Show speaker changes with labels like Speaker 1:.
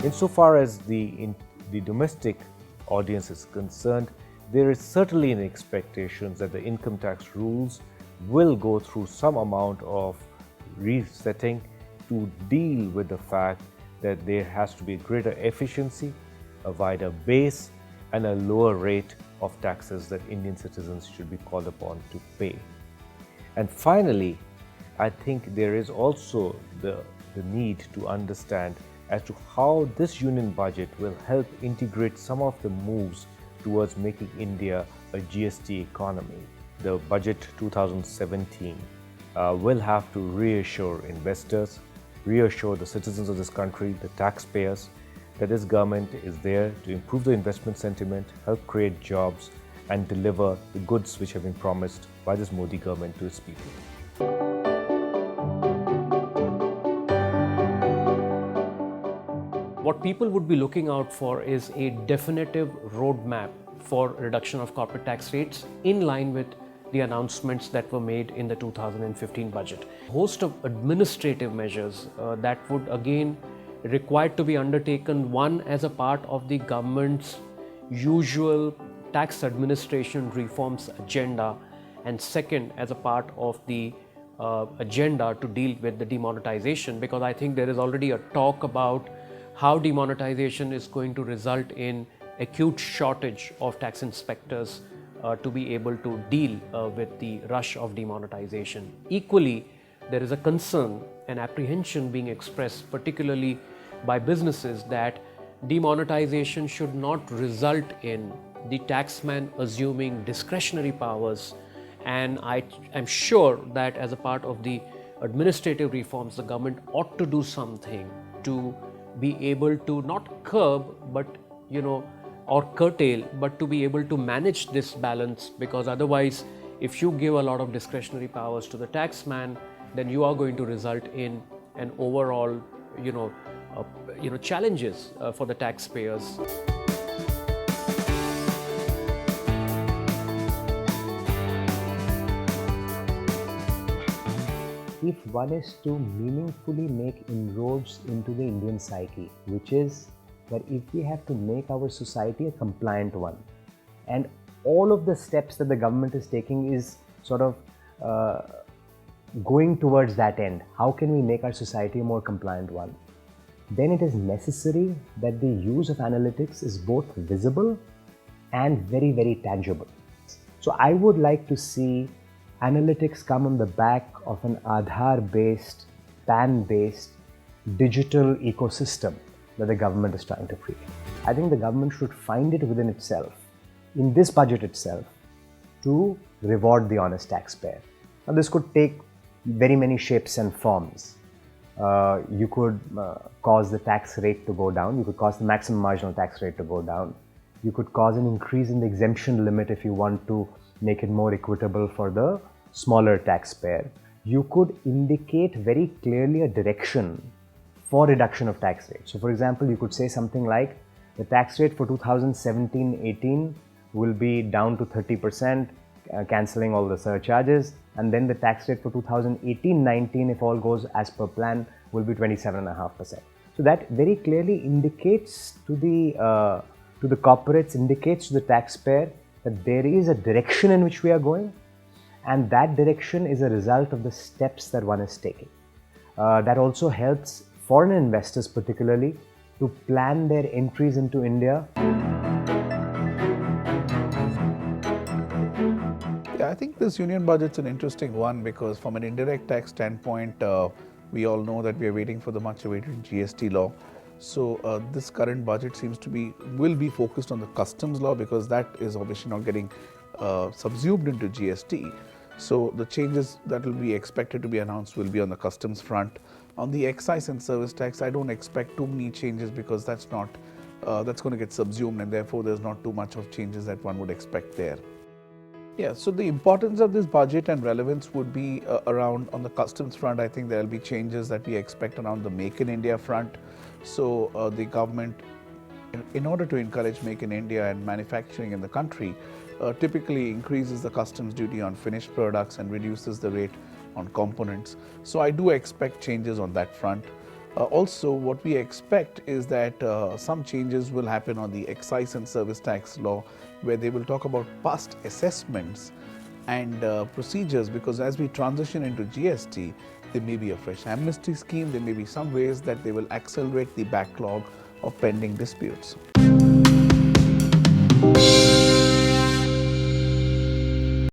Speaker 1: Insofar as the domestic audience is concerned, there is certainly an expectation that the income tax rules will go through some amount of resetting to deal with the fact that there has to be greater efficiency, a wider base, and a lower rate of taxes that Indian citizens should be called upon to pay. And finally, I think there is also the need to understand as to how this union budget will help integrate some of the moves towards making India a GST economy. The budget 2017 will have to reassure investors, reassure the citizens of this country, the taxpayers, that this government is there to improve the investment sentiment, help create jobs, and deliver the goods which have been promised by this Modi government to its people.
Speaker 2: What people would be looking out for is a definitive roadmap for reduction of corporate tax rates in line with the announcements that were made in the 2015 budget. A host of administrative measures that would again required to be undertaken, one as a part of the government's usual tax administration reforms agenda, and second as a part of the agenda to deal with the demonetisation, because I think there is already a talk about how demonetisation is going to result in acute shortage of tax inspectors to be able to deal with the rush of demonetisation. Equally, there is a concern and apprehension being expressed, particularly by businesses, that demonetisation should not result in the taxman assuming discretionary powers. And I am sure that as a part of the administrative reforms, the government ought to do something to be able to not curb, but or curtail, but to be able to manage this balance, because otherwise, if you give a lot of discretionary powers to the taxman, then you are going to result in an overall, challenges for the taxpayers.
Speaker 3: If one is to meaningfully make inroads into the Indian psyche, which is that if we have to make our society a compliant one, and all of the steps that the government is taking is sort of going towards that end, how can we make our society a more compliant one? Then it is necessary that the use of analytics is both visible and very, very tangible. So I would like to see analytics come on the back of an Aadhaar-based, PAN-based digital ecosystem that the government is trying to create. I think the government should find it within itself, in this budget itself, to reward the honest taxpayer. Now, this could take very many shapes and forms. You could cause the tax rate to go down. You could cause the maximum marginal tax rate to go down. You could cause an increase in the exemption limit if you want to make it more equitable for the smaller taxpayer. You could indicate very clearly a direction for reduction of tax rate. So for example, you could say something like the tax rate for 2017-18 will be down to 30%, cancelling all the surcharges, and then the tax rate for 2018-19, if all goes as per plan, will be 27.5%. So that very clearly indicates to the corporates, indicates to the taxpayer that there is a direction in which we are going, and that direction is a result of the steps that one is taking. That also helps foreign investors particularly to plan their entries into India.
Speaker 4: Yeah, I think this union budget's an interesting one because from an indirect tax standpoint, we all know that we are waiting for the much awaited GST law. So this current budget will be focused on the customs law because that is obviously not getting subsumed into GST. So the changes that will be expected to be announced will be on the customs front. On the excise and service tax, I don't expect too many changes because that's going to get subsumed, and therefore there's not too much of changes that one would expect there. Yeah, so the importance of this budget and relevance would be around on the customs front. I think there will be changes that we expect around the Make in India front. So the government, in order to encourage Make in India and manufacturing in the country, typically increases the customs duty on finished products and reduces the rate on components. So I do expect changes on that front. Also, what we expect is that some changes will happen on the excise and service tax law, where they will talk about past assessments and procedures, because as we transition into GST, there may be a fresh amnesty scheme, there may be some ways that they will accelerate the backlog of pending disputes.